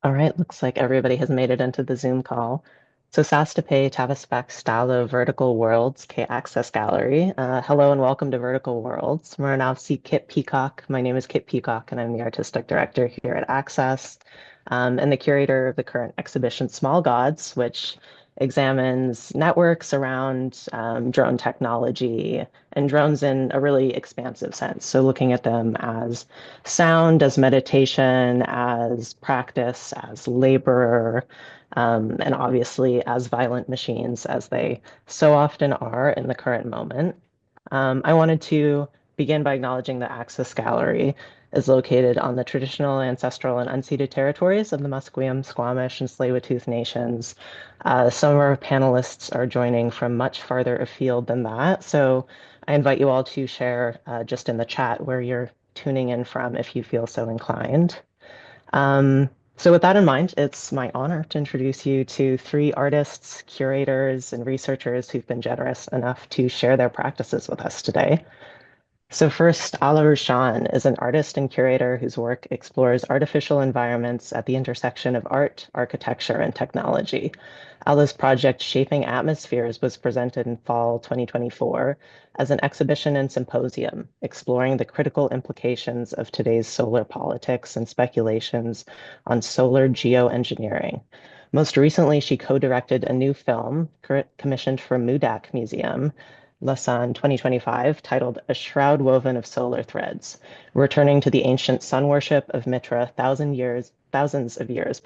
All right, looks like everybody has made it into the Zoom call. So Sastape Tavaspek Stalo Vertical Worlds K Access Gallery. Hello and welcome to Vertical Worlds. We're now see Kitt Peacock. My name is Kitt Peacock and I'm the artistic director here at Access, and the curator of the current exhibition Small Gods, which examines networks around drone technology and drones in a really expansive sense. So looking at them as sound, as meditation, as practice, as labor, and obviously as violent machines, as they so often are in the current moment. I wanted to begin by acknowledging the Axis Gallery is located on the traditional, ancestral, and unceded territories of the Musqueam, Squamish, and Tsleil-Waututh nations. Some of our panelists are joining from much farther afield than that, so I invite you all to share just in the chat where you're tuning in from if you feel so inclined. So with that in mind, it's my honor to introduce you to three artists, curators, and researchers who've been generous enough to share their practices with us today. So first, Ala Roushan is an artist and curator whose work explores artificial environments at the intersection of art, architecture, and technology. Ala's project Shaping Atmospheres was presented in fall 2024 as an exhibition and symposium exploring the critical implications of today's solar politics and speculations on solar geoengineering. Most recently, she co-directed a new film commissioned for Mudak Museum Lausanne 2025, titled A Shroud Woven of Solar Threads, returning to the ancient sun worship of Mitra thousands of years,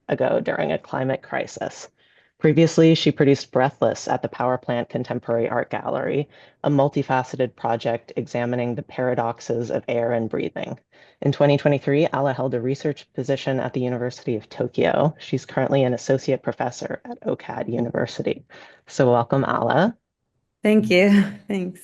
ago during a climate crisis. Previously, she produced Breathless at the Power Plant Contemporary Art Gallery, a multifaceted project examining the paradoxes of air and breathing. In 2023, Ala held a research position at the University of Tokyo. She's currently an associate professor at OCAD University. So welcome, Ala. Thank you. Thanks.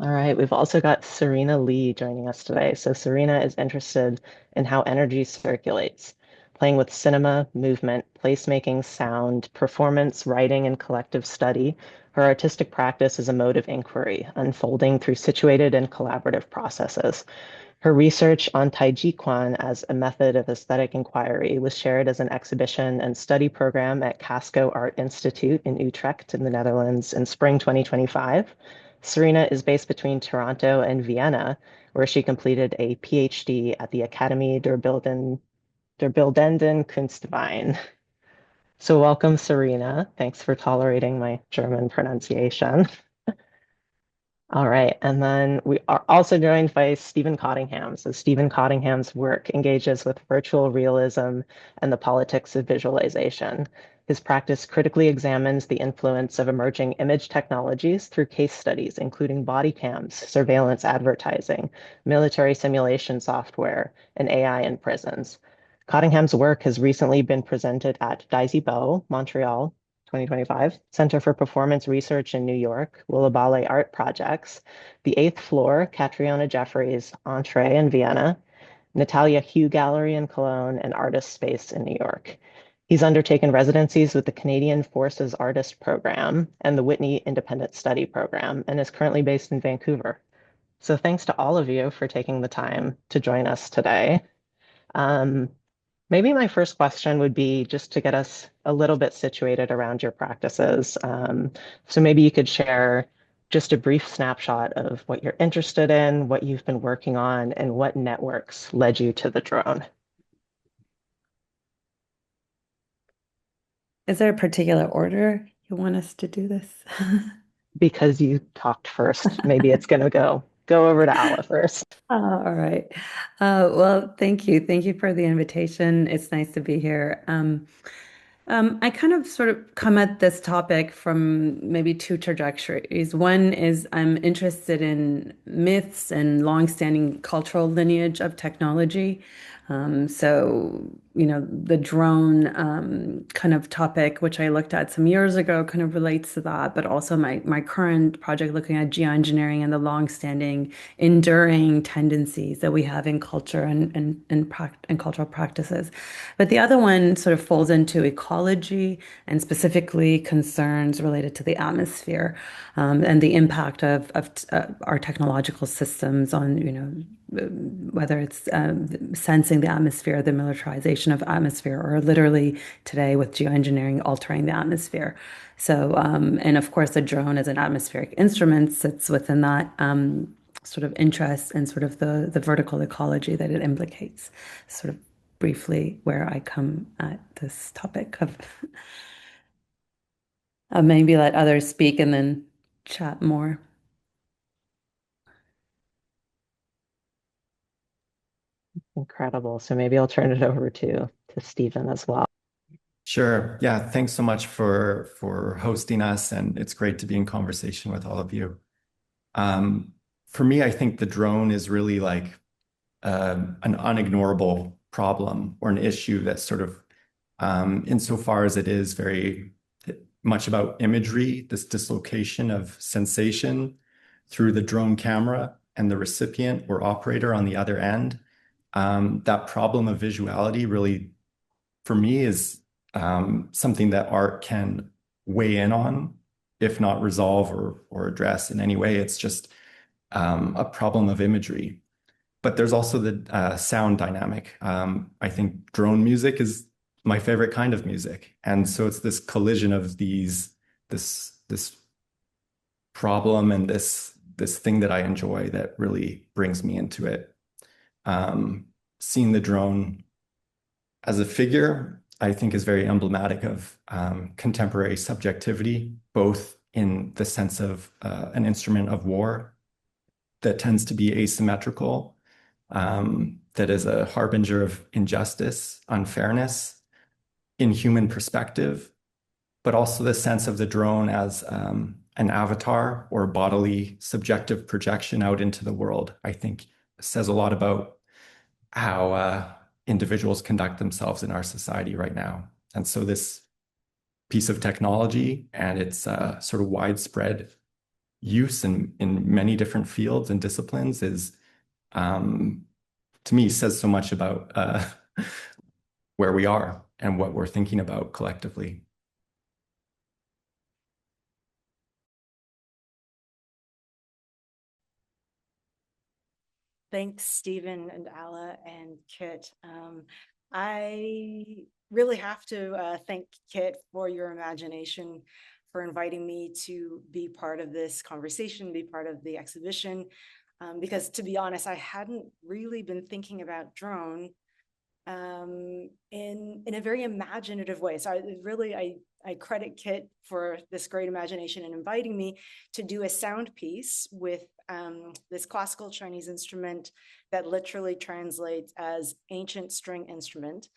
All right, we've also got Serena Lee joining us today. So Serena is interested in how energy circulates, playing with cinema, movement, placemaking, sound, performance, writing, and collective study. Her artistic practice is a mode of inquiry, unfolding through situated and collaborative processes. Her research on Taijiquan as a method of aesthetic inquiry was shared as an exhibition and study program at Casco Art Institute in Utrecht in the Netherlands in spring 2025. Serena is based between Toronto and Vienna, where she completed a PhD at the Academie der Bildenden Kunstwein. So welcome, Serena. Thanks for tolerating my German pronunciation. All right, and then we are also joined by Steven Cottingham. So Steven Cottingham's work engages with virtual realism and the politics of visualization. His practice critically examines the influence of emerging image technologies through case studies, including body cams, surveillance advertising, military simulation software, and AI in prisons. Cottingham's work has recently been presented at Daisy Bow, Montreal, 2025, Center for Performance Research in New York, Willabale Art Projects, the eighth floor, Catriona Jeffries Entree in Vienna, Natalia Hugh Gallery in Cologne, and Artist Space in New York. He's undertaken residencies with the Canadian Forces Artist Program and the Whitney Independent Study Program, and is currently based in Vancouver. So thanks to all of you for taking the time to join us today. Um, Maybe my first question would be just to get us a little bit situated around your practices. So maybe you could share just a brief snapshot of what you're interested in, what you've been working on, and what networks led you to the drone. Is there a particular order you want us to do this? Because you talked first, maybe it's going to go over to Ala first. All right. Well, thank you. Thank you for the invitation. It's nice to be here. I kind of sort of come at this topic from maybe two trajectories. One is I'm interested in myths and longstanding cultural lineage of technology. The drone kind of topic, which I looked at some years ago, kind of relates to that, but also my current project looking at geoengineering and the longstanding, enduring tendencies that we have in culture and cultural practices. But the other one sort of falls into ecology and specifically concerns related to the atmosphere and the impact of our technological systems on, whether it's sensing disrupting the atmosphere, the militarization of atmosphere, or literally today with geoengineering altering the atmosphere. So, and of course, the drone as an atmospheric instrument sits within that sort of interest and sort of the vertical ecology that it implicates. Sort of briefly where I come at this topic of maybe let others speak and then chat more. Incredible. So maybe I'll turn it over to Stephen as well. Sure. Yeah. Thanks so much for hosting us, and it's great to be in conversation with all of you. Um, for me, I think the drone is really like an unignorable problem or an issue that's sort of, insofar as it is very much about imagery, this dislocation of sensation through the drone camera and the recipient or operator on the other end. That problem of visuality really, for me, is something that art can weigh in on, if not resolve or address in any way. It's just a problem of imagery. But there's also the sound dynamic. I think drone music is my favorite kind of music, and so it's this collision of this problem and this thing that I enjoy that really brings me into it. Seeing the drone as a figure, I think, is very emblematic of contemporary subjectivity, both in the sense of an instrument of war that tends to be asymmetrical, that is a harbinger of injustice, unfairness, inhuman perspective, but also the sense of the drone as an avatar or bodily subjective projection out into the world, I think says a lot about how individuals conduct themselves in our society right now. And so this piece of technology and its sort of widespread use in many different fields and disciplines is, to me, says so much about where we are and what we're thinking about collectively. Thanks, Stephen and Ala and Kitt. I really have to thank Kitt for your imagination, for inviting me to be part of this conversation, be part of the exhibition. Because to be honest, I hadn't really been thinking about drone in a very imaginative way. So I credit Kitt for this great imagination and inviting me to do a sound piece with this classical Chinese instrument that literally translates as ancient string instrument.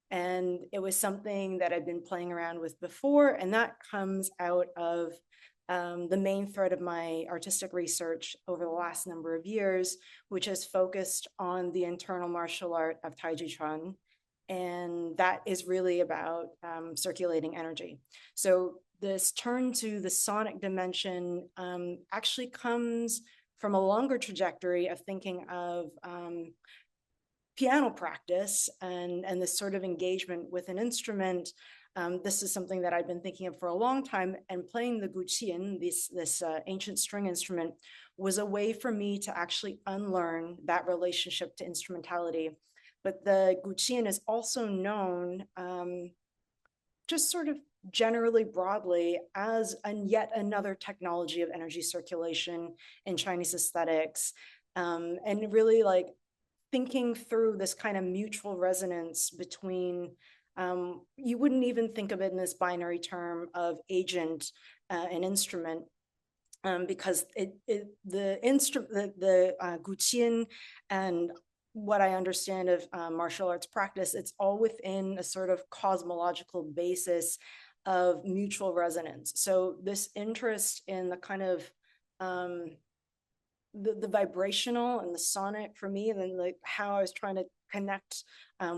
And it was something that I've been playing around with before, and that comes out of the main thread of my artistic research over the last number of years, which has focused on the internal martial art of Taiji Chuan. And that is really about circulating energy. So this turn to the sonic dimension actually comes from a longer trajectory of thinking of piano practice and this sort of engagement with an instrument. This is something that I've been thinking of for a long time, and playing the guqin, this ancient string instrument, was a way for me to actually unlearn that relationship to instrumentality. But the guqin is also known, just sort of generally broadly, as yet another technology of energy circulation in Chinese aesthetics, and really like thinking through this kind of mutual resonance between, you wouldn't even think of it in this binary term of agent and instrument, because the guqin and what I understand of martial arts practice, it's all within a sort of cosmological basis of mutual resonance. So this interest in the kind of the vibrational and the sonic for me, and then like how I was trying to connect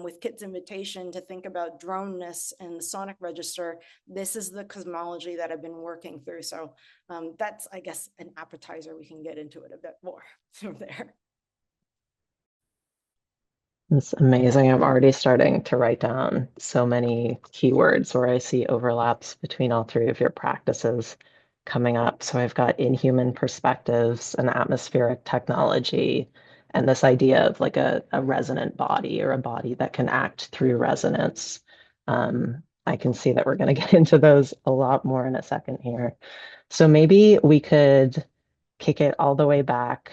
with Kitt's invitation to think about droneness and the sonic register. This is the cosmology that I've been working through. So that's, I guess, an appetizer. We can get into it a bit more from there. It's amazing. I'm already starting to write down so many keywords where I see overlaps between all three of your practices coming up. So I've got inhuman perspectives and atmospheric technology and this idea of like a resonant body or a body that can act through resonance. I can see that we're going to get into those a lot more in a second here. So maybe we could kick it all the way back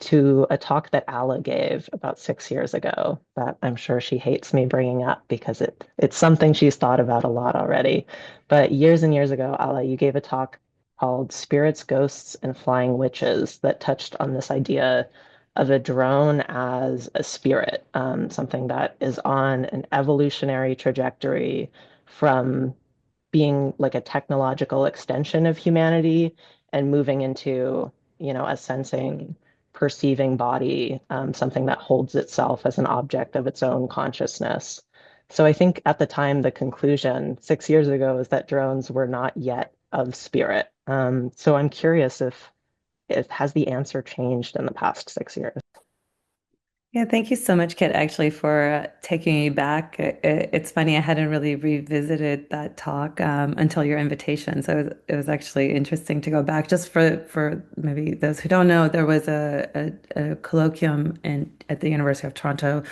to a talk that Ala gave about 6 years ago that I'm sure she hates me bringing up because it's something she's thought about a lot already. But years and years ago, Ala, you gave a talk called Spirits, Ghosts, and Flying Witches that touched on this idea of a drone as a spirit, something that is on an evolutionary trajectory from being like a technological extension of humanity and moving into, a sensing, perceiving body, something that holds itself as an object of its own consciousness. So I think at the time, the conclusion 6 years ago is that drones were not yet of spirit. So I'm curious if has the answer changed in the past 6 years? Yeah, thank you so much, Kit, actually, for taking me back. It's funny, I hadn't really revisited that talk until your invitation. So it was actually interesting to go back. Just for maybe those who don't know, there was a colloquium at the University of Toronto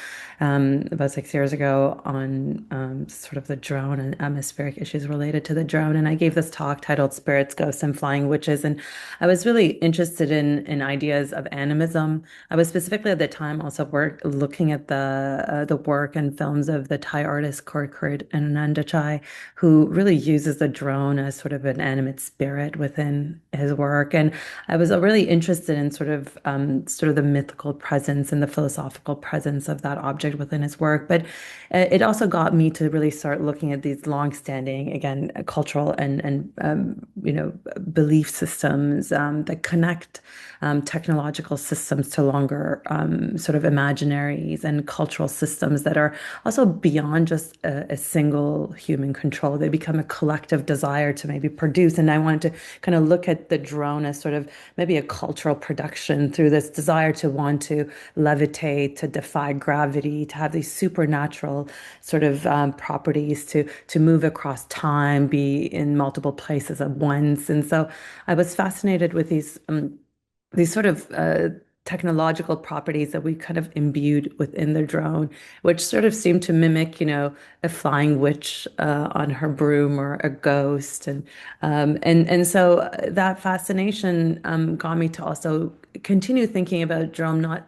about 6 years ago on sort of the drone and atmospheric issues related to the drone. And I gave this talk titled Spirits, Ghosts, and Flying Witches. And I was really interested in ideas of animism. I was specifically at the time also looking at the work and films of the Thai artist Kitt and Chai, who really uses the drone as sort of an animate spirit within his work. And I was really interested in sort of the mythical presence and the philosophical presence of that object within his work. But it also got me to really start looking at these long-standing, again, cultural and belief systems that connect technological systems to longer sort of imaginaries and cultural systems that are also beyond just a single human control. They become a collective desire to maybe produce. And I wanted to kind of look at the drone as sort of maybe a cultural production through this desire to want to levitate, to defy gravity, to have these supernatural sort of properties, to move across time, be in multiple places at once. And so I was fascinated with these sort of technological properties that we kind of imbued within the drone, which sort of seemed to mimic, a flying witch on her broom or a ghost, and so that fascination got me to also continue thinking about drone not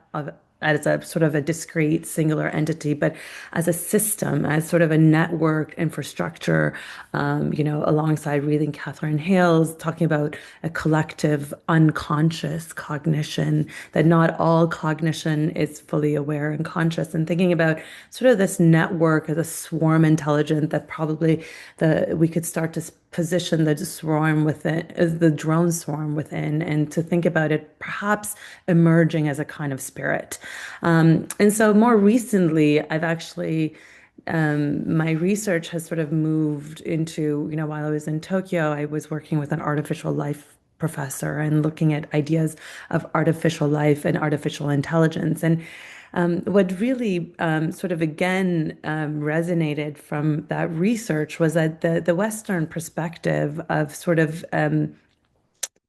as a sort of a discrete singular entity, but as a system, as sort of a network infrastructure, alongside reading Catherine Hale's talking about a collective unconscious cognition, that not all cognition is fully aware and conscious, and thinking about sort of this network as a swarm intelligent that probably we could start to position the swarm within, as the drone swarm within, and to think about it perhaps emerging as a kind of spirit. And so more recently, I've actually my research has sort of moved into, while I was in Tokyo, I was working with an artificial life professor and looking at ideas of artificial life and artificial intelligence. And what really sort of again resonated from that research was that the Western perspective of sort of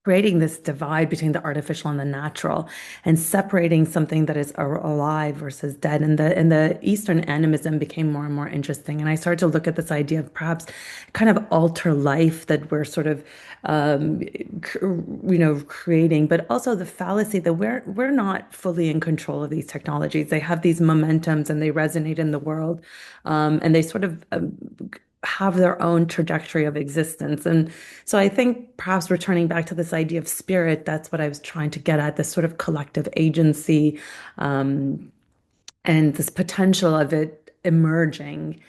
creating this divide between the artificial and the natural, and separating something that is alive versus dead. And the Eastern animism became more and more interesting. And I started to look at this idea of perhaps kind of alter life that we're sort of creating, but also the fallacy that we're not fully in control of these technologies. They have these momentums and they resonate in the world, and they sort of have their own trajectory of existence. And so I think perhaps returning back to this idea of spirit, that's what I was trying to get at, this sort of collective agency, and this potential of it emerging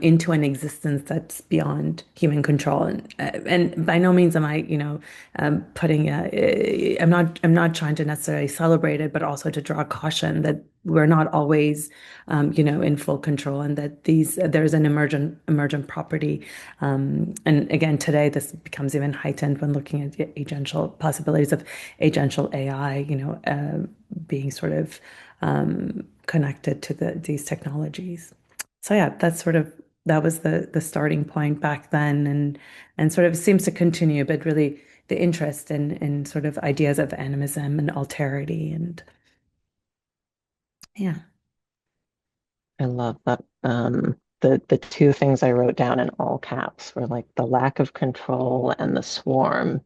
into an existence that's beyond human control. And by no means am I, I'm not trying to necessarily celebrate it, but also to draw caution that we're not always, in full control, and that there's an emergent property. And again, today this becomes even heightened when looking at the agential possibilities of agential AI, being sort of connected to these technologies. So yeah, that was the starting point back then, and sort of seems to continue, but really the interest in sort of ideas of animism and alterity and Yeah. I love that. The two things I wrote down in all caps were like the lack of control and the swarm,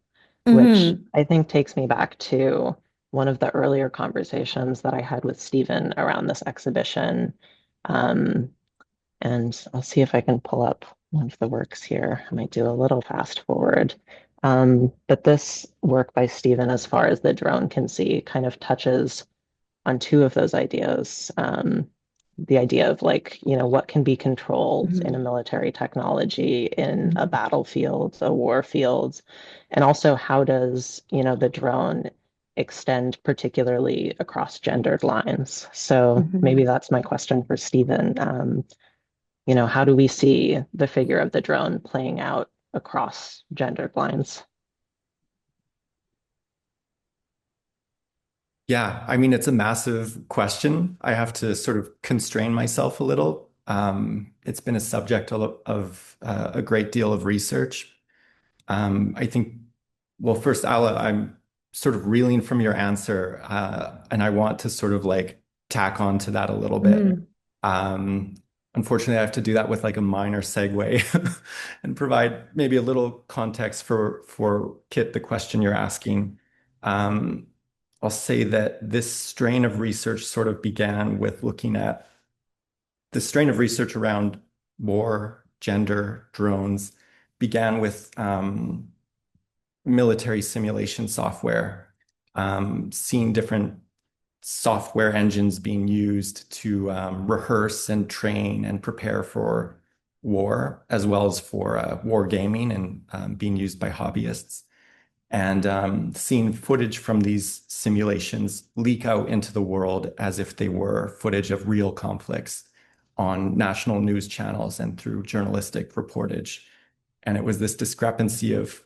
which Hmm. I think takes me back to one of the earlier conversations that I had with Stephen around this exhibition. Um, and I'll see if I can pull up one of the works here. I might do a little fast forward. But this work by Stephen, as far as the drone can see, kind of touches on two of those ideas. The idea of like, what can be controlled in a Hmm. military technology, in a Hmm. battlefield, a war field, and also how does, the drone extend particularly across gendered lines. So maybe Hmm. that's my question for Stephen. How do we see the figure of the drone playing out across gendered lines? Yeah, I mean, it's a massive question. I have to sort of constrain myself a little. It's been a subject of a great deal of research. I think, well, first, Ala, I'm sort of reeling from your answer, and I want to sort of like tack on to that a little bit. Hmm. Um, Unfortunately, I have to do that with like a minor segue and provide maybe a little context for Kit, the question you're asking. Um, I'll say that this strain of research sort of began with looking at the strain of research around war, gender, drones, began with military simulation software, seeing different software engines being used to rehearse and train and prepare for war, as well as for war gaming and being used by hobbyists. And seeing footage from these simulations leak out into the world as if they were footage of real conflicts on national news channels and through journalistic reportage. And it was this discrepancy of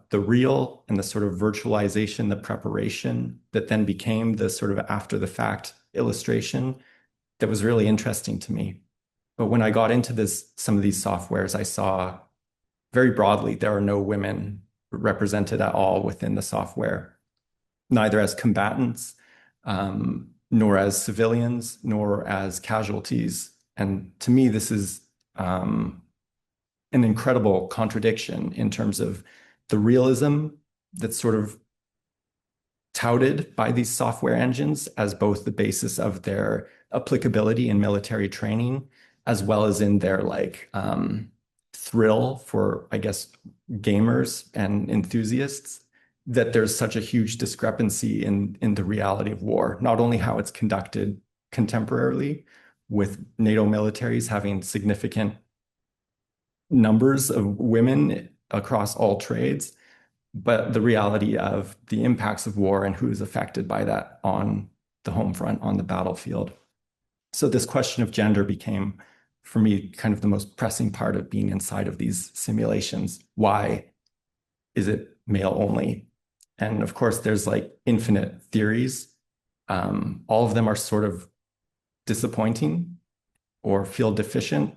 the real and the sort of virtualization, the preparation that then became the sort of after the fact illustration that was really interesting to me. But when I got into some of these softwares, I saw very broadly there are no women represented at all within the software, neither as combatants, nor as civilians, nor as casualties. And to me, this is an incredible contradiction in terms of the realism that's sort of touted by these software engines as both the basis of their applicability in military training, as well as in their like thrill for, I guess, gamers and enthusiasts, that there's such a huge discrepancy in the reality of war, not only how it's conducted contemporarily with NATO militaries having significant numbers of women across all trades, but the reality of the impacts of war and who is affected by that on the home front, on the battlefield. So this question of gender became, for me, kind of the most pressing part of being inside of these simulations. Why is it male only? And of course, there's like infinite theories. All of them are sort of disappointing or feel deficient.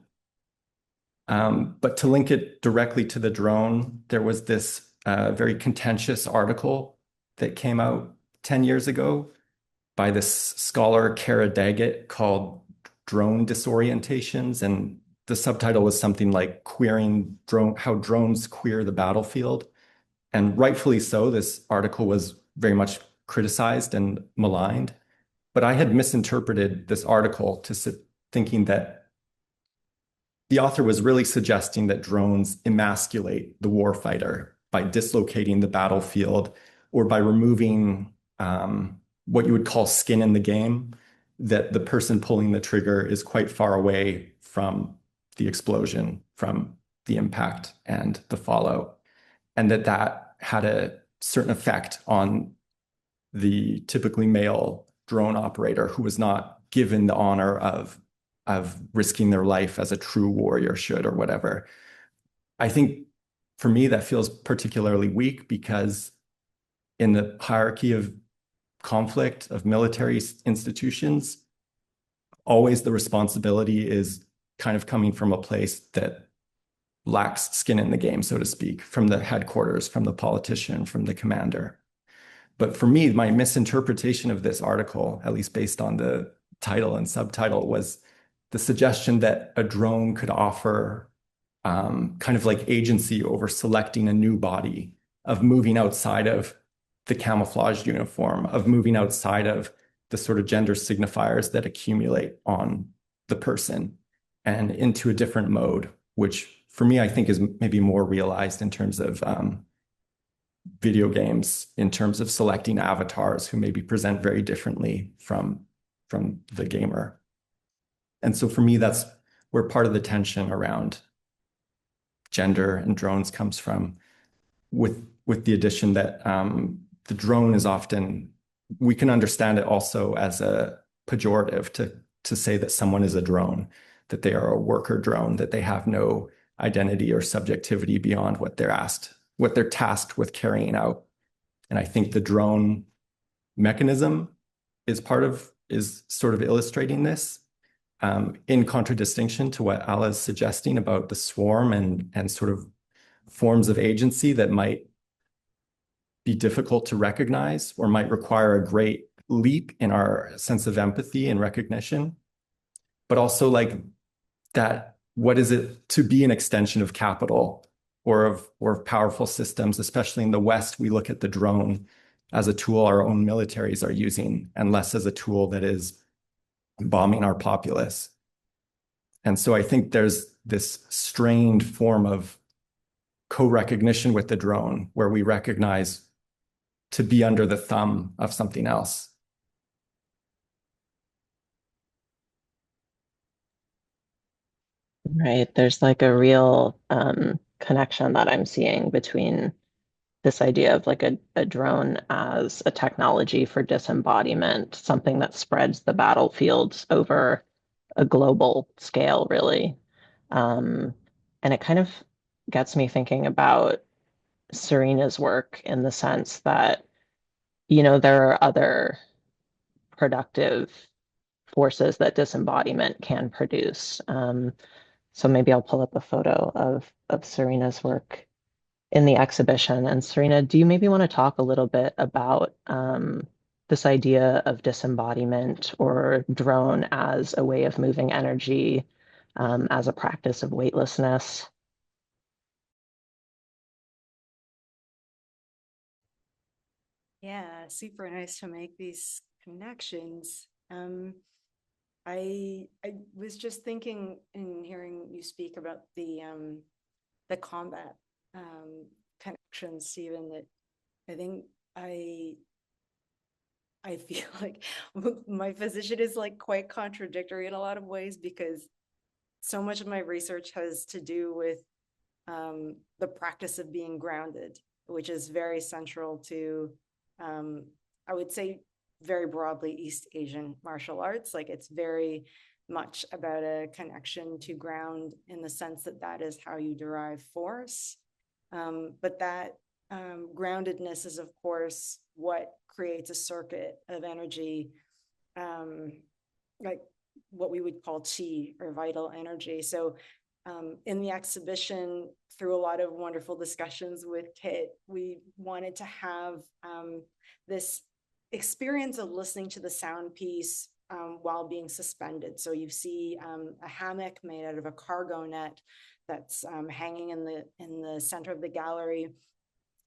But to link it directly to the drone, there was this very contentious article that came out 10 years ago by this scholar, Kara Daggett, called Drone Disorientations. And the subtitle was something like Queering Drone, How Drones Queer the Battlefield. And rightfully so, this article was very much criticized and maligned. But I had misinterpreted this article thinking that the author was really suggesting that drones emasculate the warfighter by dislocating the battlefield or by removing what you would call skin in the game, that the person pulling the trigger is quite far away from the explosion, from the impact and the fallout, and that had a certain effect on the typically male drone operator who was not given the honor of risking their life as a true warrior should or whatever. I think for me that feels particularly weak because in the hierarchy of conflict of military institutions, always the responsibility is kind of coming from a place that lacks skin in the game, so to speak, from the headquarters, from the politician, from the commander. But for me, my misinterpretation of this article, at least based on title and subtitle was the suggestion that a drone could offer kind of like agency over selecting a new body, of moving outside of the camouflaged uniform, of moving outside of the sort of gender signifiers that accumulate on the person and into a different mode, which for me, I think is maybe more realized in terms of video games, in terms of selecting avatars who maybe present very differently from the gamer. And so for me, that's where part of the tension around gender and drones comes from, with the addition that the drone is often, we can understand it also as a pejorative to say that someone is a drone, that they are a worker drone, that they have no identity or subjectivity beyond what they're tasked with carrying out. And I think the drone mechanism is sort of illustrating this, in contradistinction to what Ala is suggesting about the swarm and sort of forms of agency that might be difficult to recognize or might require a great leap in our sense of empathy and recognition. But also like that, what is it to be an extension of capital or of powerful systems? Especially in the West, we look at the drone as a tool our own militaries are using, and less as a tool that is bombing our populace. And so I think there's this strained form of co-recognition with the drone where we recognize to be under the thumb of something else. Right. There's like a real connection that I'm seeing between this idea of like a drone as a technology for disembodiment, something that spreads the battlefields over a global scale, really. Um, and it kind of gets me thinking about Serena's work in the sense that, there are other productive forces that disembodiment can produce. So maybe I'll pull up a photo of Serena's work in the exhibition. And Serena, do you maybe want to talk a little bit about this idea of disembodiment or drone as a way of moving energy, as a practice of weightlessness? Yeah, super nice to make these connections. I was just thinking in hearing you speak about the combat connection, Stephen, that I think I feel like my position is like quite contradictory in a lot of ways, because so much of my research has to do with the practice of being grounded, which is very central to, I would say, very broadly East Asian martial arts. Like, it's very much about a connection to ground in the sense that that is how you derive force. But that groundedness is, of course, what creates a circuit of energy, like what we would call chi, or vital energy. So in the exhibition, through a lot of wonderful discussions with Kitt, we wanted to have this experience of listening to the sound piece while being suspended. So you see a hammock made out of a cargo net that's hanging in the center of the gallery,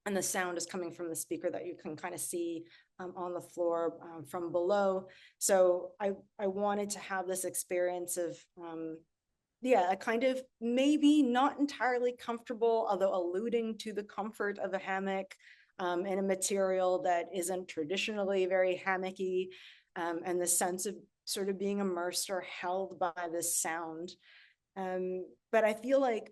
and the sound is coming from the speaker that you can kind of see on the floor from below. So I wanted to have this experience of a kind of maybe not entirely comfortable, although alluding to the comfort of a hammock in a material that isn't traditionally very hammocky, and the sense of sort of being immersed or held by this sound. But I feel like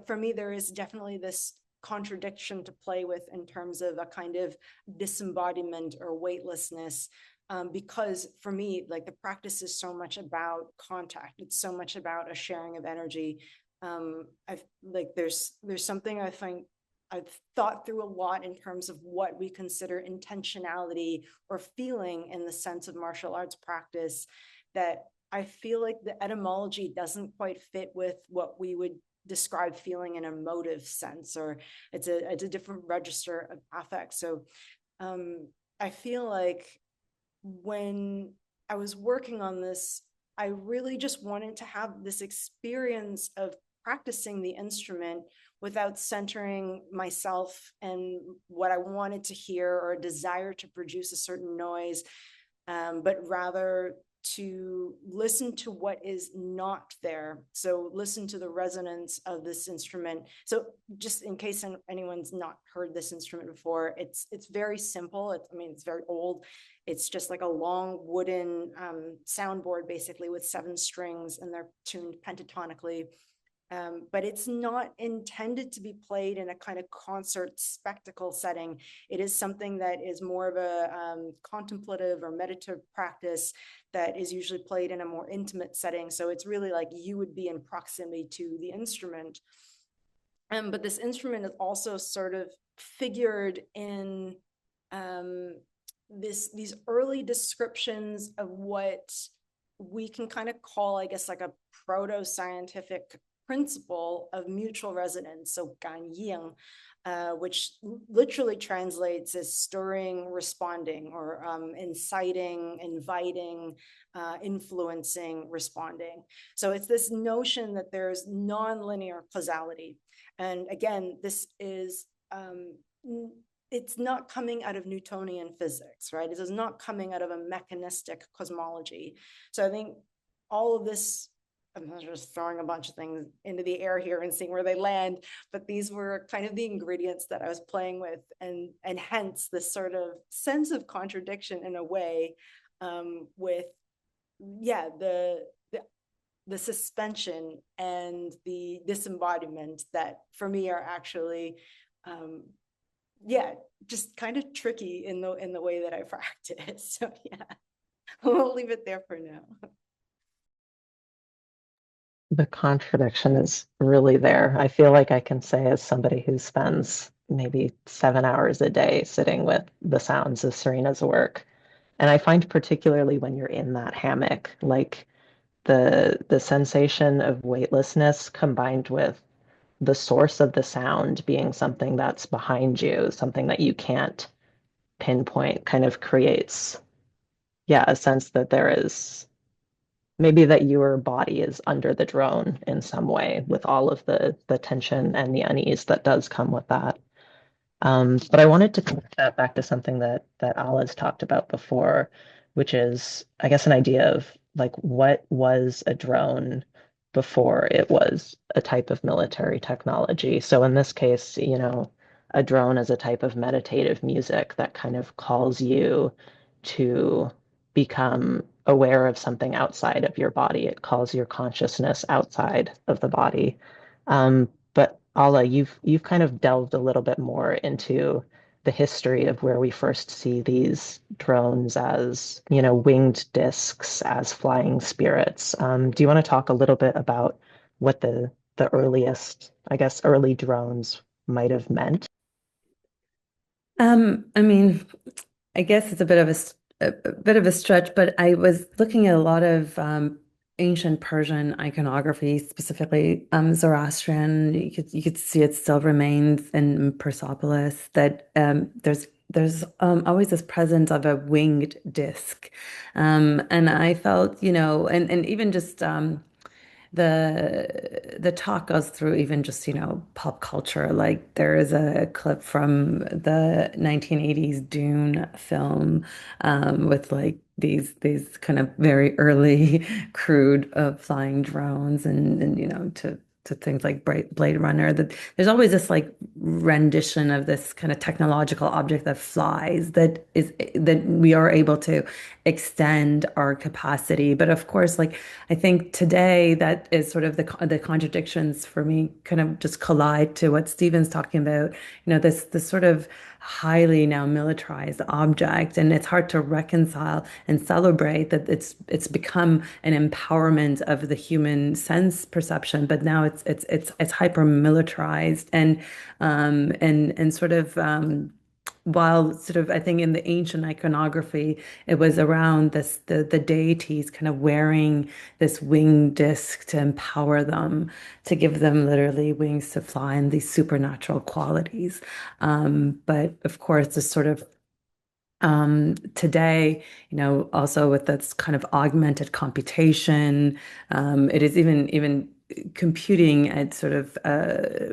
for me, there is definitely this contradiction to play with in terms of a kind of disembodiment or weightlessness. Because for me, like, the practice is so much about contact. It's so much about a sharing of energy. There's something I think I've thought through a lot in terms of what we consider intentionality or feeling in the sense of martial arts practice, that I feel like the etymology doesn't quite fit with what we would describe feeling in an emotive sense, or it's a different register of affect. So I feel like when I was working on this, I really just wanted to have this experience of practicing the instrument without centering myself and what I wanted to hear or a desire to produce a certain noise, but rather to listen to what is not there. So listen to the resonance of this instrument. So just in case anyone's not heard this instrument before, it's very simple. It's very old. It's just like a long wooden soundboard, basically, with 7 strings, and they're tuned pentatonically. But it's not intended to be played in a kind of concert spectacle setting. It is something that is more of a contemplative or meditative practice that is usually played in a more intimate setting. So it's really like you would be in proximity to the instrument. But this instrument is also sort of figured in these early descriptions of what we can kind of call, I guess, like a proto-scientific principle of mutual resonance, so 感应, which literally translates as stirring, responding, or inciting, inviting, influencing, responding. So it's this notion that there's non-linear causality. And again, this is, it's not coming out of Newtonian physics, right? It is not coming out of a mechanistic cosmology. So I think all of this, I'm just throwing a bunch of things into the air here and seeing where they land, but these were kind of the ingredients that I was playing with, and hence this sort of sense of contradiction in a way, with, yeah, the suspension and the disembodiment that for me are actually, yeah, just kind of tricky in the way that I practice. So yeah, we'll leave it there for now. The contradiction is really there. I feel like I can say, as somebody who spends maybe 7 hours a day sitting with the sounds of Serena's work, and I find particularly when you're in that hammock, like the sensation of weightlessness combined with the source of the sound being something that's behind you, something that you can't pinpoint, kind of creates, yeah, a sense that there is maybe that your body is under the drone in some way, with all of the tension and the unease that does come with that. But I wanted to connect that back to something that Ala's talked about before, which is, I guess, an idea of like what was a drone before it was a type of military technology. So in this case, a drone is a type of meditative music that kind of calls you to become aware of something outside of your body. It calls your consciousness outside of the body. But Ala, you've kind of delved a little bit more into the history of where we first see these drones as, winged discs, as flying spirits. Do you want to talk a little bit about what the earliest, I guess, early drones might have meant? I mean, I guess it's a bit of a bit of a stretch, but I was looking at a lot of ancient Persian iconography, specifically Zoroastrian. You could see it still remains in Persepolis. That there's always this presence of a winged disc, and I felt, and even just the talk goes through even just, pop culture. Like there is a clip from the 1980s Dune film, with like these kind of very early crude flying drones, and to things like Blade Runner, that there's always this like rendition of this kind of technological object that flies, that we are able to extend our capacity. But of course, like I think today that is sort of the contradictions for me kind of just collide to what Steven's talking about, this sort of highly now militarized object, and it's hard to reconcile and celebrate that it's become an empowerment of the human sense perception, but now it's hyper militarized, and sort of, while sort of I think in the ancient iconography it was around the deities kind of wearing this winged disc to empower them, to give them literally wings to fly and these supernatural qualities. But of course, this sort of Today, also with this kind of augmented computation, it is even computing at sort of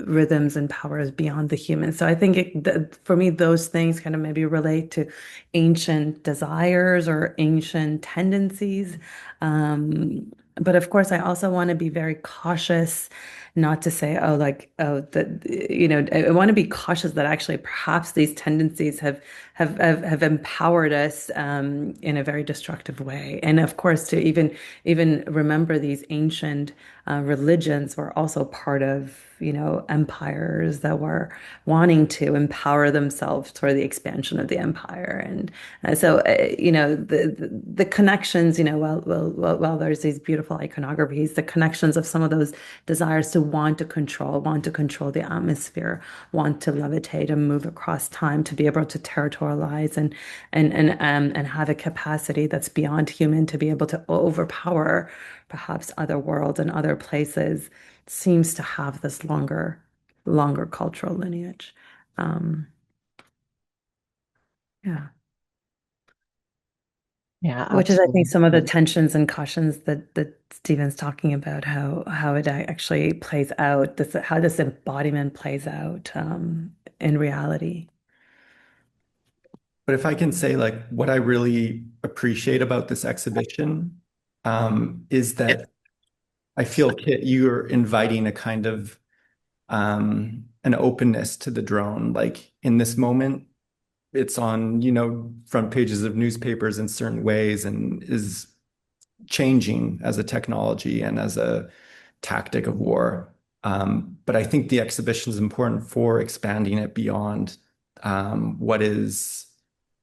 rhythms and powers beyond the human. So I think for me, those things kind of maybe relate to ancient desires or ancient tendencies. But of course, I also want to be very cautious, not to say, oh, like, oh, that, I want to be cautious that actually perhaps these tendencies have empowered us in a very destructive way. And of course, to even remember these ancient religions were also part of, empires that were wanting to empower themselves for the expansion of the empire. And the connections, while there's these beautiful iconographies, the connections of some of those desires to want to control the atmosphere, want to levitate and move across time, to be able to territorialize and have a capacity that's beyond human, to be able to overpower perhaps other worlds and other places, seems to have this longer cultural lineage. Um, yeah. Yeah, Which is, I think, some of the absolutely. tensions and cautions that Stephen's talking about, how it actually plays out, how this embodiment plays out in reality. But if I can say, like, what I really appreciate about this exhibition, is that I feel, Kit, you're inviting a kind of an openness to the drone. Like in this moment, it's on, front pages of newspapers in certain ways and is changing as a technology and as a tactic of war. But I think the exhibition is important for expanding it beyond what is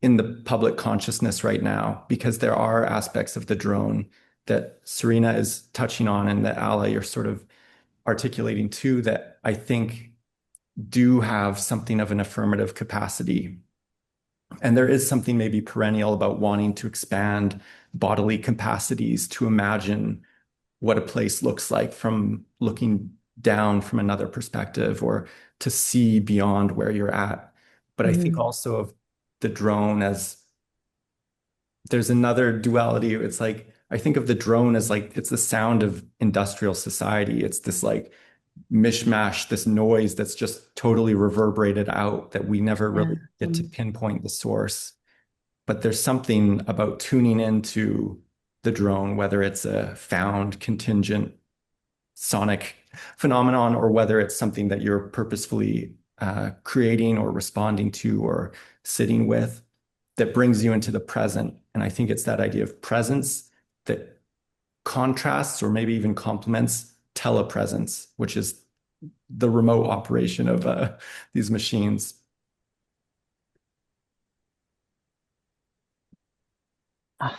in the public consciousness right now, because there are aspects of the drone that Serena is touching on and that Ala, you're sort of articulating too, that I think do have something of an affirmative capacity. And there is something maybe perennial about wanting to expand bodily capacities to imagine what a place looks like from looking down from another perspective, or to see beyond where you're at. But I think Mm. also of the drone as there's another duality. It's like, I think of the drone as like, it's the sound of industrial society. It's this like mishmash, this noise that's just totally reverberated out that we never Yeah. really get to pinpoint the source. But there's something about tuning into the drone, whether it's a found contingent sonic phenomenon or whether it's something that you're purposefully creating or responding to or sitting with, that brings you into the present. And I think it's that idea of presence that contrasts or maybe even complements telepresence, which is the remote operation of these machines.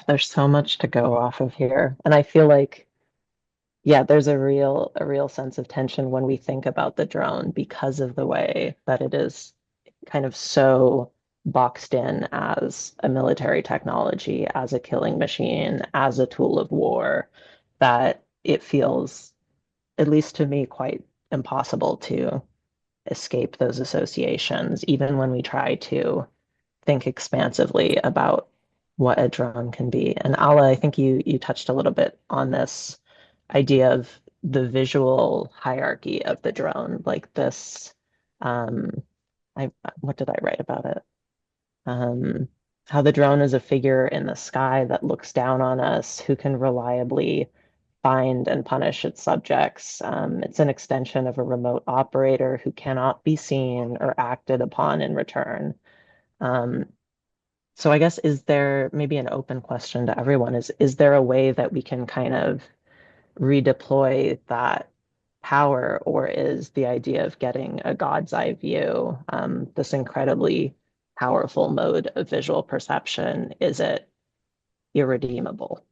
There's so much to go off of here. And I feel like, yeah, there's a real sense of tension when we think about the drone because of the way that it is kind of so boxed in as a military technology, as a killing machine, as a tool of war, that it feels, at least to me, quite impossible to escape those associations, even when we try to think expansively about what a drone can be. And Ala, I think you touched a little bit on this idea of the visual hierarchy of the drone, like this. Um, I what did I write about it? Um, how the drone is a figure in the sky that looks down on us, who can reliably find and punish its subjects. It's an extension of a remote operator who cannot be seen or acted upon in return. Um, so I guess, is there maybe an open question to everyone, is there a way that we can kind of redeploy that power, or is the idea of getting a God's eye view, this incredibly powerful mode of visual perception, is it irredeemable?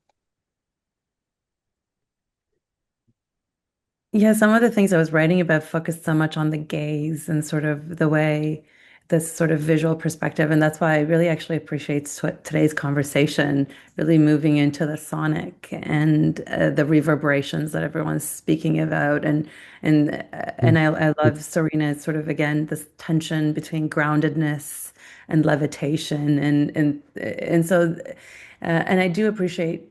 Yeah, some of the things I was writing about focused so much on the gaze and sort of the way this sort of visual perspective. And that's why I really actually appreciate today's conversation, really moving into the sonic and the reverberations that everyone's speaking about. And I love Serena's sort of, again, this tension between groundedness and levitation and so and I do appreciate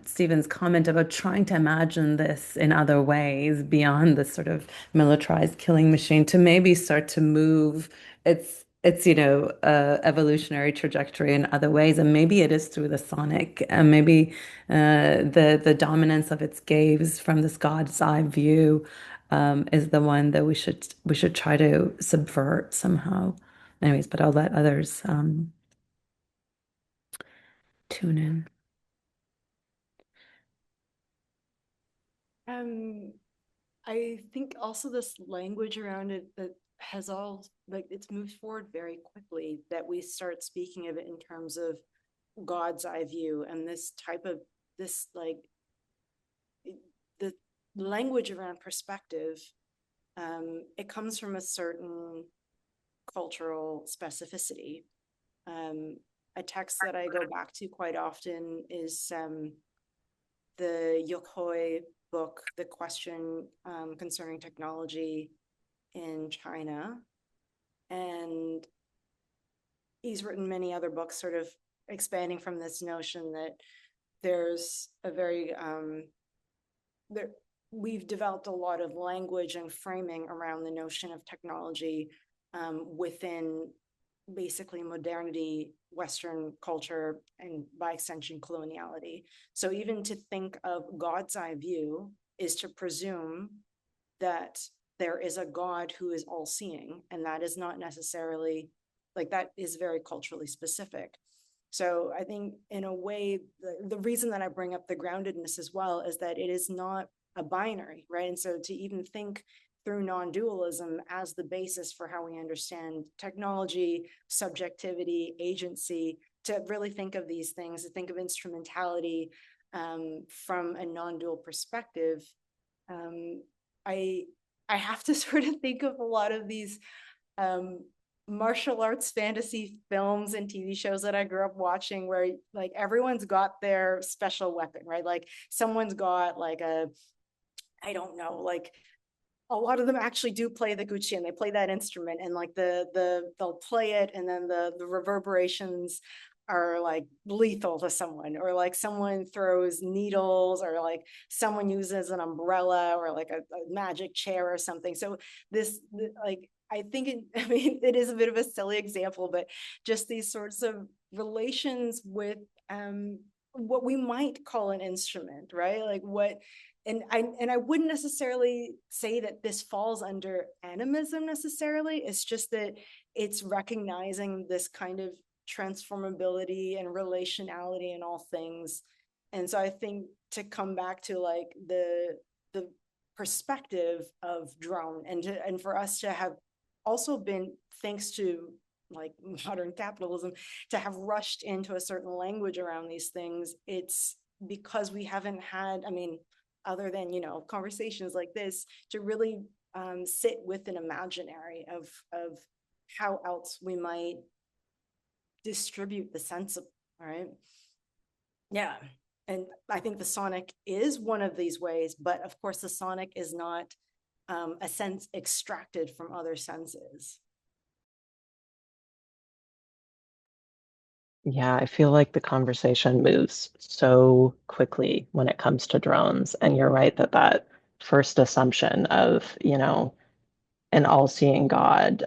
Stephen's comment about trying to imagine this in other ways beyond this sort of militarized killing machine to maybe start to move its evolutionary trajectory in other ways, and maybe it is through the sonic, and maybe the dominance of its gaze from this God's eye view is the one that we should try to subvert somehow. Anyways, but I'll let others tune in. I think also this language around it that has all like it's moved forward very quickly, that we start speaking of it in terms of God's eye view, and this type of this like the language around perspective. It comes from a certain cultural specificity. A text that I go back to quite often is the Yokhoi book, The Question Concerning Technology in China. And he's written many other books sort of expanding from this notion that there's a very, we've developed a lot of language and framing around the notion of technology within basically modernity, Western culture, and by extension, coloniality. So even to think of God's eye view is to presume that there is a God who is all seeing, and that is not necessarily like that is very culturally specific. So I think in a way, the reason that I bring up the groundedness as well is that it is not a binary, right? And so to even think through non-dualism as the basis for how we understand technology, subjectivity, agency, to really think of these things, to think of instrumentality from a non-dual perspective, I have to sort of think of a lot of these martial arts fantasy films and TV shows that I grew up watching, where like everyone's got their special weapon, right? Like someone's got like I don't know, like a lot of them actually do play the guqin. They play that instrument, and like they'll play it, and then the reverberations are like lethal to someone, or like someone throws needles, or like someone uses an umbrella, or like a magic chair or something. So this like I think I mean it is a bit of a silly example, but just these sorts of relations with what we might call an instrument, right? Like what and I wouldn't necessarily say that this falls under animism necessarily. It's just that it's recognizing this kind of transformability and relationality in all things. And so I think to come back to like the perspective of drone, and for us to have also been, thanks to like modern capitalism, to have rushed into a certain language around these things, it's because we haven't had, I mean, other than, conversations like this, to really sit with an imaginary of how else we might distribute the sensible, right? Yeah. And I think the sonic is one of these ways, but of course the sonic is not a sense extracted from other senses. Yeah, I feel like the conversation moves so quickly when it comes to drones. And you're right that that first assumption of, an all-seeing God,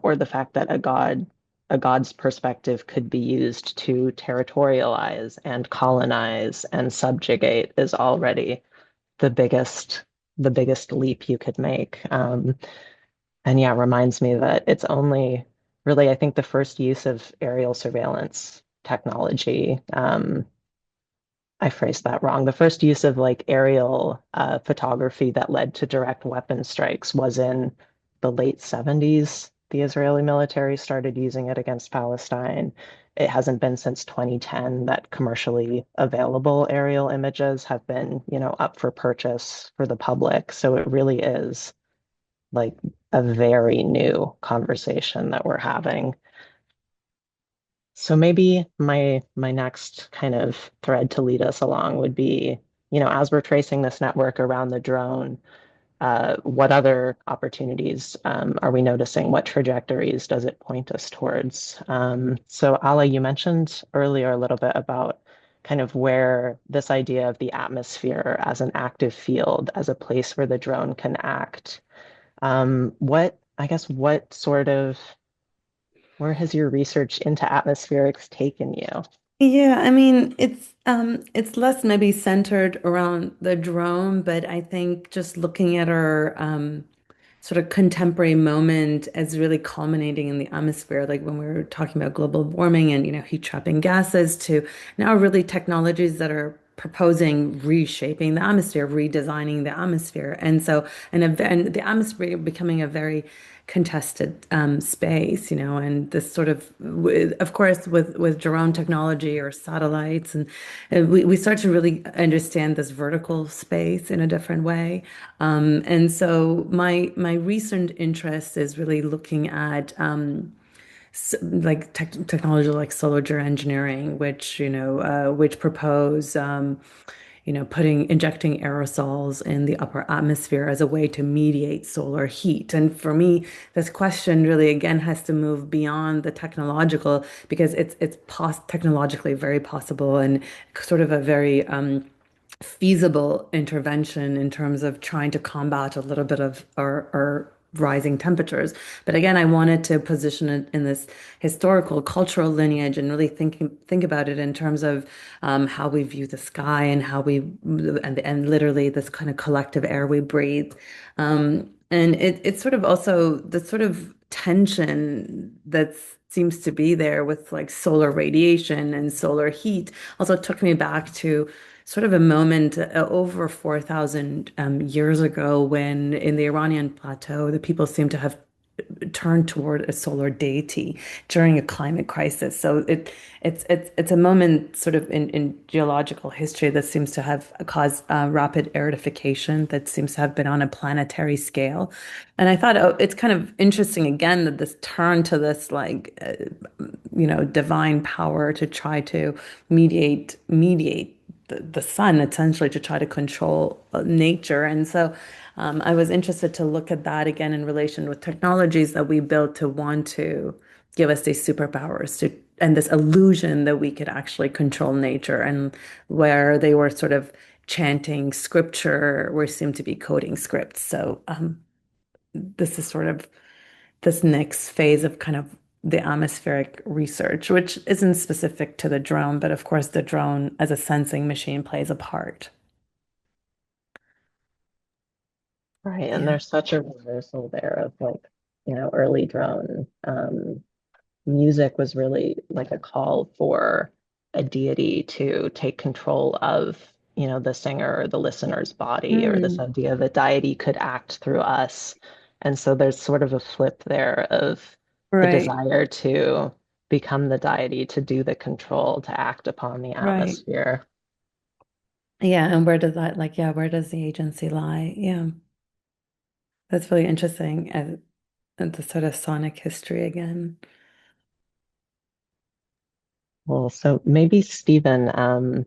or the fact that a God's perspective could be used to territorialize and colonize and subjugate is already the biggest, the biggest leap you could make. And yeah, reminds me that it's only really, I think, the first use of aerial surveillance technology. I phrased that wrong. The first use of like aerial photography that led to direct weapon strikes was in the late 70s. The Israeli military started using it against Palestine. It hasn't been since 2010 that commercially available aerial images have been, up for purchase for the public. So it really is like a very new conversation that we're having. So maybe my next kind of thread to lead us along would be, as we're tracing this network around the drone, what other opportunities are we noticing? What trajectories does it point us towards? So, Ala, you mentioned earlier a little bit about kind of where this idea of the atmosphere as an active field, as a place where the drone can act. I guess, what sort of, where has your research into atmospherics taken you? Yeah, I mean, it's less maybe centered around the drone, but I think just looking at our sort of contemporary moment as really culminating in the atmosphere, like when we were talking about global warming and, heat trapping gases, to now really technologies that are proposing reshaping the atmosphere, redesigning the atmosphere. And so, and the atmosphere becoming a very contested space, and this sort of course, with drone technology or satellites, and we start to really understand this vertical space in a different way. And so my recent interest is really looking at like technology like solar geoengineering, which propose injecting aerosols in the upper atmosphere as a way to mediate solar heat. And for me, this question really again has to move beyond the technological, because it's technologically very possible and sort of a very feasible intervention in terms of trying to combat a little bit of our rising temperatures. But again, I wanted to position it in this historical, cultural lineage and really think about it in terms of how we view the sky and how and literally this kind of collective air we breathe. And it's sort of also the sort of tension that seems to be there with like solar radiation and solar heat also took me back to sort of a moment over 4,000 years ago when in the Iranian plateau, the people seem to have turned toward a solar deity during a climate crisis. So it's a moment sort of in geological history that seems to have caused rapid aridification that seems to have been on a planetary scale. And I thought, oh, it's kind of interesting again that this turn to this like divine power to try to mediate the sun essentially to try to control nature. And so I was interested to look at that again in relation with technologies that we built to want to give us these superpowers and this illusion that we could actually control nature, and where they were sort of chanting scripture, we seem to be coding scripts. So this is sort of this next phase of kind of the atmospheric research, which isn't specific to the drone, but of course the drone as a sensing machine plays a part. Right, and Yeah. there's such a reversal there of like, early drone music was really like a call for a deity to take control of, the singer or the listener's body, or this Mm, idea that deity could act through us. And so there's sort of a flip there of the right, desire to become the deity, to do the control, to act upon the right. atmosphere. Yeah, and where does that like, yeah, where does the agency lie? Yeah, that's really interesting. And the sort of sonic history again. Well, so maybe Stephen,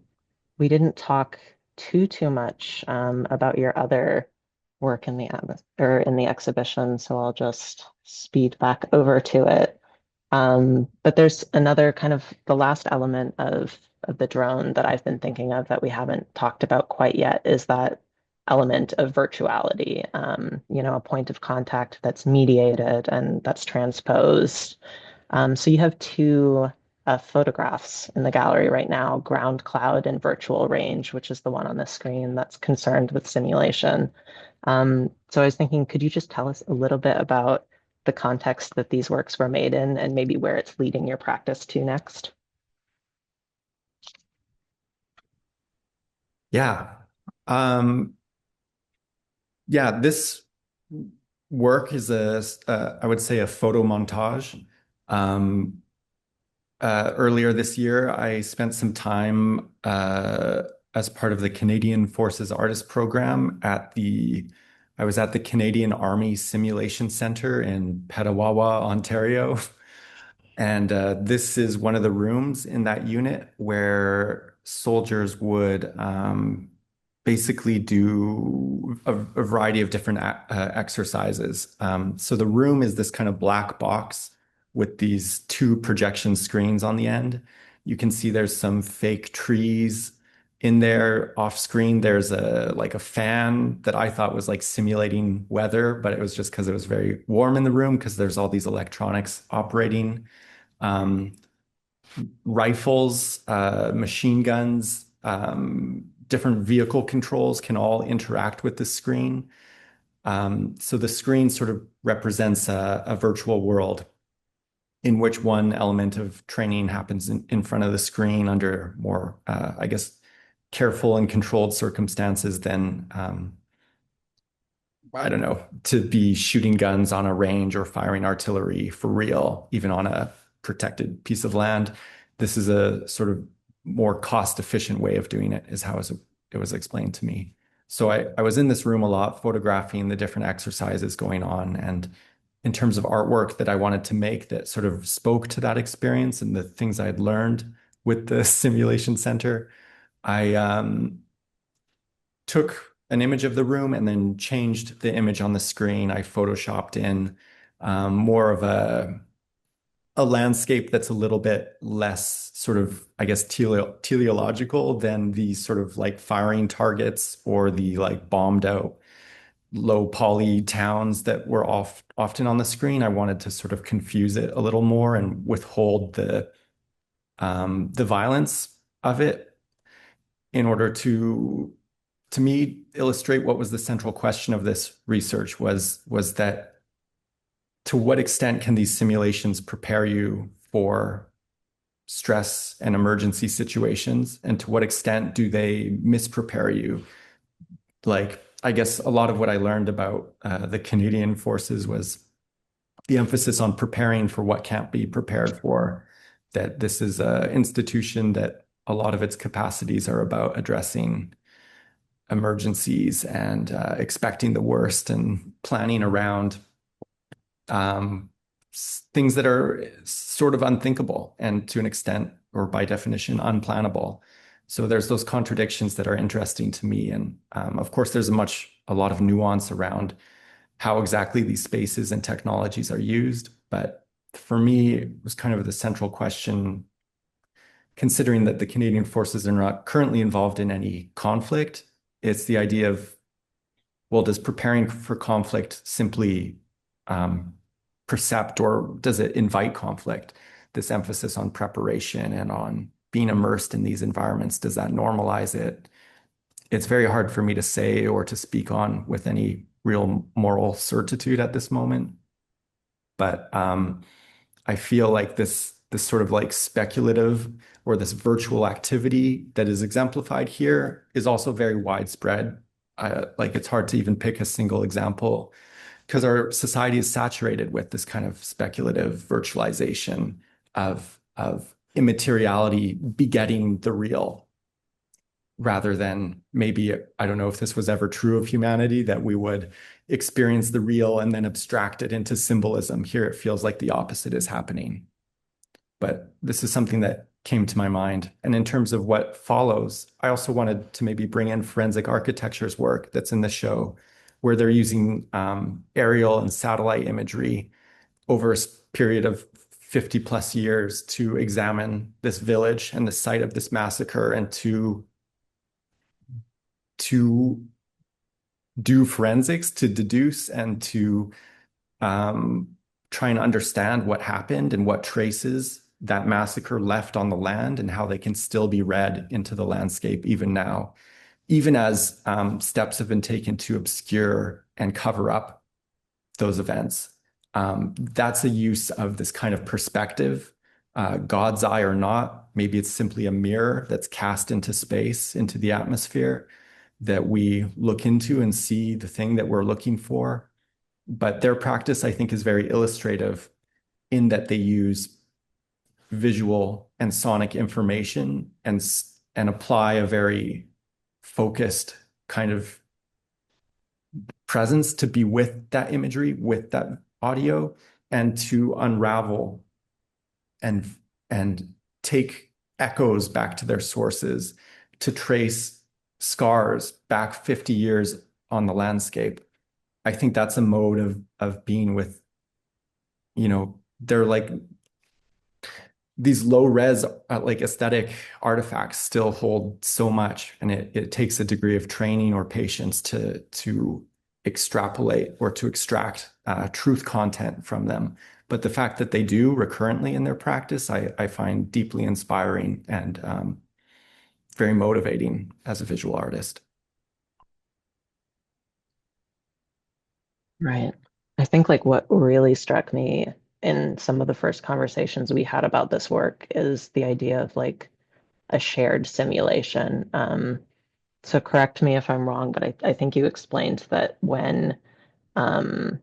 we didn't talk too much about your other work in the or in the exhibition, so I'll just speed back over to it. But there's another kind of the last element of the drone that I've been thinking of that we haven't talked about quite yet is that element of virtuality, a point of contact that's mediated and that's transposed. So you have two photographs in the gallery right now, ground cloud and virtual range, which is the one on the screen that's concerned with simulation. So I was thinking, could you just tell us a little bit about the context that these works were made in and maybe where it's leading your practice to next? Yeah. Um, yeah, this work is I would say a photo montage. Um, Earlier this year, I spent some time as part of the Canadian Forces Artist Program I was at the Canadian Army Simulation Center in Petawawa, Ontario. And this is one of the rooms in that unit where soldiers would basically do a variety of different exercises. So the room is this kind of black box with these two projection screens on the end. You can see there's some fake trees in there. Off screen, there's a fan that I thought was like simulating weather, but it was just because it was very warm in the room because there's all these electronics operating. Um, Rifles, machine guns, different vehicle controls can all interact with the screen. So the screen sort of represents a virtual world in which one element of training happens in front of the screen under more, I guess, careful and controlled circumstances than, I don't know, to be shooting guns on a range or firing artillery for real, even on a protected piece of land. This is a sort of more cost-efficient way of doing it, is how it was explained to me. So I was in this room a lot, photographing the different exercises going on. And in terms of artwork that I wanted to make that sort of spoke to that experience and the things I had learned with the simulation center, I took an image of the room and then changed the image on the screen. I photoshopped in more of a landscape that's a little bit less sort of, I guess, teleological than the sort of like firing targets or the like bombed out low poly towns that were often on the screen. I wanted to sort of confuse it a little more and withhold the violence of it in order to me, illustrate what was the central question of this research was that to what extent can these simulations prepare you for stress and emergency situations, and to what extent do they misprepare you? Like, I guess a lot of what I learned about the Canadian forces was the emphasis on preparing for what can't be prepared for, that this is an institution that a lot of its capacities are about addressing emergencies and expecting the worst and planning around um, things that are sort of unthinkable and to an extent, or by definition, unplannable. So there's those contradictions that are interesting to me. And of course, there's a lot of nuance around how exactly these spaces and technologies are used. But for me, it was kind of the central question, considering that the Canadian forces are not currently involved in any conflict. It's the idea of, well, does preparing for conflict simply percept, or does it invite conflict? This emphasis on preparation and on being immersed in these environments, does that normalize it? It's very hard for me to say or to speak on with any real moral certitude at this moment. But I feel like this sort of like speculative or this virtual activity that is exemplified here is also very widespread. Like it's hard to even pick a single example because our society is saturated with this kind of speculative virtualization of immateriality begetting the real, rather than maybe, I don't know if this was ever true of humanity, that we would experience the real and then abstract it into symbolism. Here it feels like the opposite is happening. But this is something that came to my mind. And in terms of what follows, I also wanted to maybe bring in forensic architecture's work that's in the show, where they're using aerial and satellite imagery over a period of 50 plus years to examine this village and the site of this massacre, and to do forensics, to deduce and to try and understand what happened and what traces that massacre left on the land, and how they can still be read into the landscape even now, even as steps have been taken to obscure and cover up those events. That's a use of this kind of perspective, God's eye or not. Maybe it's simply a mirror that's cast into space, into the atmosphere, that we look into and see the thing that we're looking for. But their practice, I think, is very illustrative in that they use visual and sonic information and apply a very focused kind of presence to be with that imagery, with that audio, and to unravel and take echoes back to their sources, to trace scars back 50 years on the landscape. I think that's a mode of being with, they're like these low res like aesthetic artifacts still hold so much, and it takes a degree of training or patience to extrapolate or to extract truth content from them. But the fact that they do recurrently in their practice, I find deeply inspiring and very motivating as a visual artist. Right. I think like what really struck me in some of the first conversations we had about this work is the idea of like a shared simulation. So correct me if I'm wrong, but I think you explained that when um,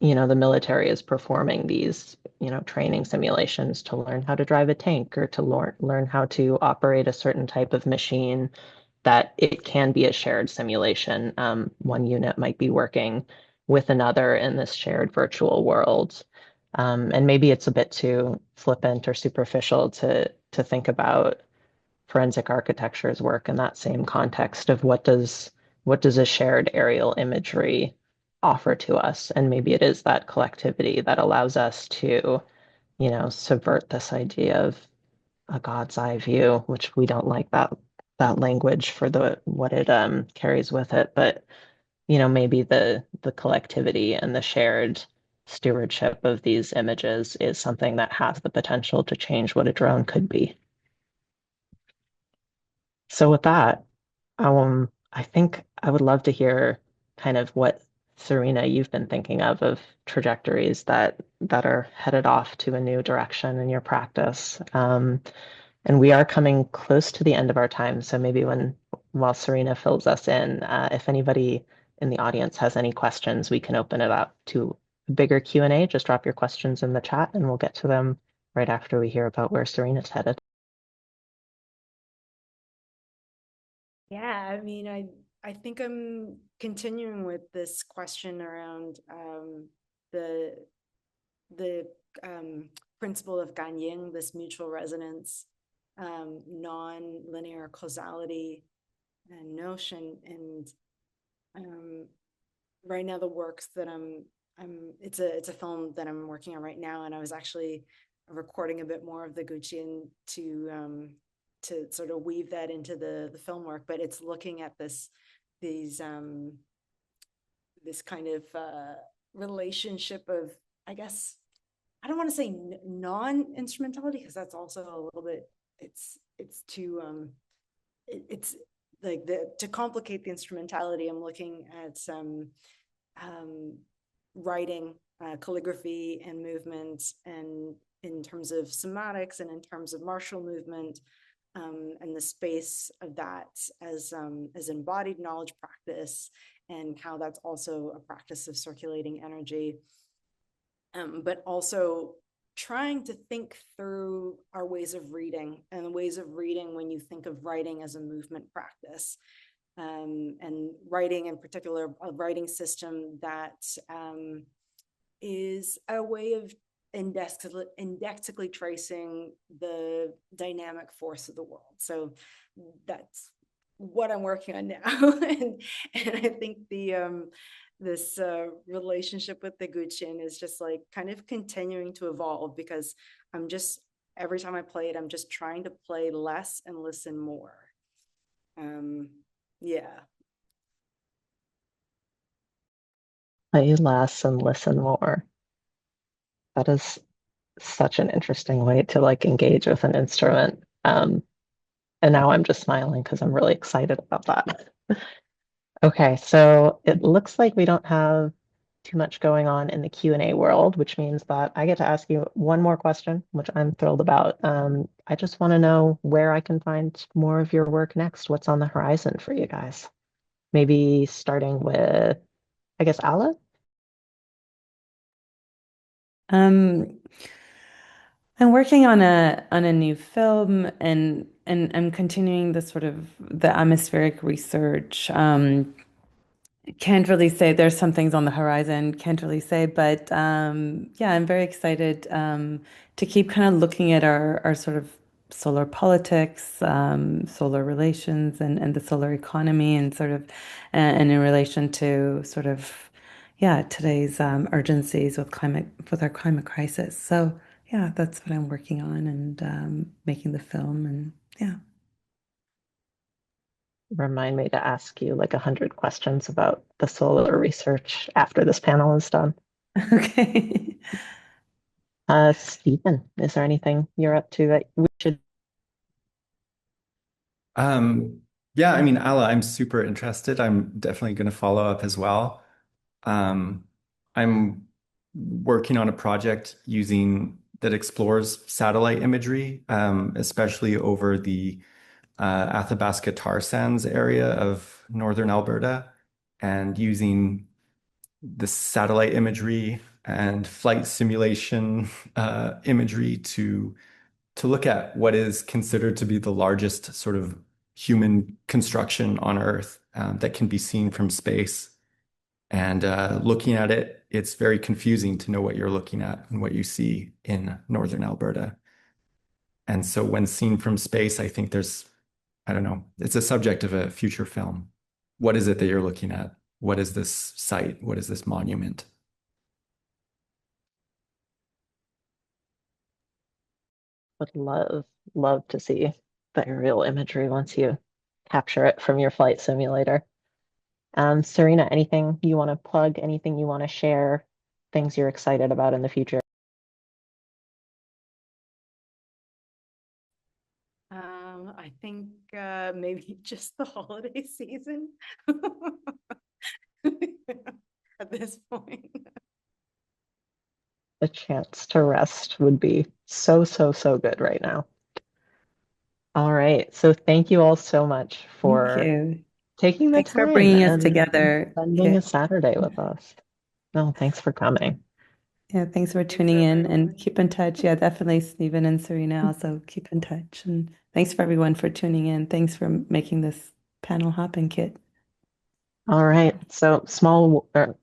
the military is performing these, training simulations to learn how to drive a tank or to learn how to operate a certain type of machine, that it can be a shared simulation. One unit might be working with another in this shared virtual world. And maybe it's a bit too flippant or superficial to think about forensic architecture's work in that same context of what does a shared aerial imagery offer to us? And maybe it is that collectivity that allows us to, subvert this idea of a God's eye view, which we don't like that language for the what it carries with it. But maybe the collectivity and the shared stewardship of these images is something that has the potential to change what a drone could be. So with that, I think I would love to hear kind of what Serena you've been thinking of trajectories that are headed off to a new direction in your practice. And we are coming close to the end of our time, so maybe while Serena fills us in, if anybody in the audience has any questions, we can open it up to a bigger Q&A. Just drop your questions in the chat, and we'll get to them right after we hear about where Serena's headed. Yeah, I mean, I think I'm continuing with this question around the the principle of Ganying, this mutual resonance, non-linear causality and notion. And right now, the works that it's a film that I'm working on right now, and I was actually recording a bit more of the Guccian to sort of weave that into the film work. But it's looking at this kind of relationship of, I guess, I don't want to say non-instrumentality, because that's also a little bit, it's too it's like to complicate the instrumentality. I'm looking at some writing, calligraphy, and movement, and in terms of somatics and in terms of martial movement, and the space of that as embodied knowledge practice, and how that's also a practice of circulating energy, but also trying to think through our ways of reading, and the ways of reading when you think of writing as a movement practice, and writing in particular, a writing system that is a way of indexically tracing the dynamic force of the world. So that's what I'm working on now. and I think this relationship with the Guccian is just like kind of continuing to evolve, because every time I play it, I'm just trying to play less and listen more. Yeah. Play less and listen more. That is such an interesting way to like engage with an instrument. And now I'm just smiling because I'm really excited about that. Okay, so it looks like we don't have too much going on in the Q&A world, which means that I get to ask you one more question, which I'm thrilled about. I just want to know where I can find more of your work next. What's on the horizon for you guys? Maybe starting with, I guess, Ala? Um, I'm working on a new film, and I'm continuing the sort of the atmospheric research. Can't really say. There's some things on the horizon, can't really say, but yeah, I'm very excited to keep kind of looking at our sort of solar politics, solar relations, and the solar economy, and sort of, and in relation to sort of, yeah, today's urgencies with our climate crisis. So yeah, that's what I'm working on and making the film, and yeah. Remind me to ask you like 100 questions about the solar research after this panel is done. Okay. Stephen, is there anything you're up to that we should? Yeah, I mean, Ala, I'm super interested. I'm definitely going to follow up as well. Um, I'm working on a project using that explores satellite imagery, especially over the Athabasca tar sands area of northern Alberta, and using the satellite imagery and flight simulation imagery to look at what is considered to be the largest sort of human construction on Earth that can be seen from space. And looking at it, it's very confusing to know what you're looking at and what you see in northern Alberta. And so when seen from space, I think I don't know, it's a subject of a future film. What is it that you're looking at? What is this site? What is this monument? Would love to see the aerial imagery once you capture it from your flight simulator. Serena, anything you want to plug, anything you want to share, things you're excited about in the future? I think maybe just the holiday season at this point. A chance to rest would be so good right now. All right. So thank you all so much Thank for you. taking the Thanks for time bringing us and together, spending a Kit. Saturday with us. No, thanks for coming. Yeah, thanks for Thanks, tuning in and everyone. keep in touch. Yeah, definitely Stephen and Serena also keep in touch. And thanks for everyone for tuning in. Thanks for making this panel happen, Kit. All right. So or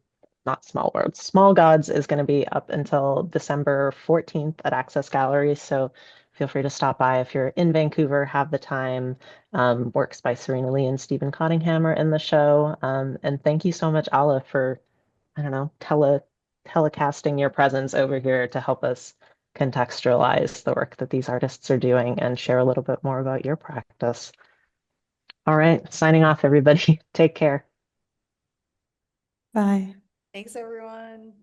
not small worlds, Small Gods is going to be up until December 14th at Access Gallery. So feel free to stop by if you're in Vancouver, have the time. Works by Serena Lee and Steven Cottingham are in the show. And thank you so much, Ala, for, I don't know, telecasting your presence over here to help us contextualize the work that these artists are doing and share a little bit more about your practice. All right, signing off, everybody. Take care. Bye. Thanks, everyone.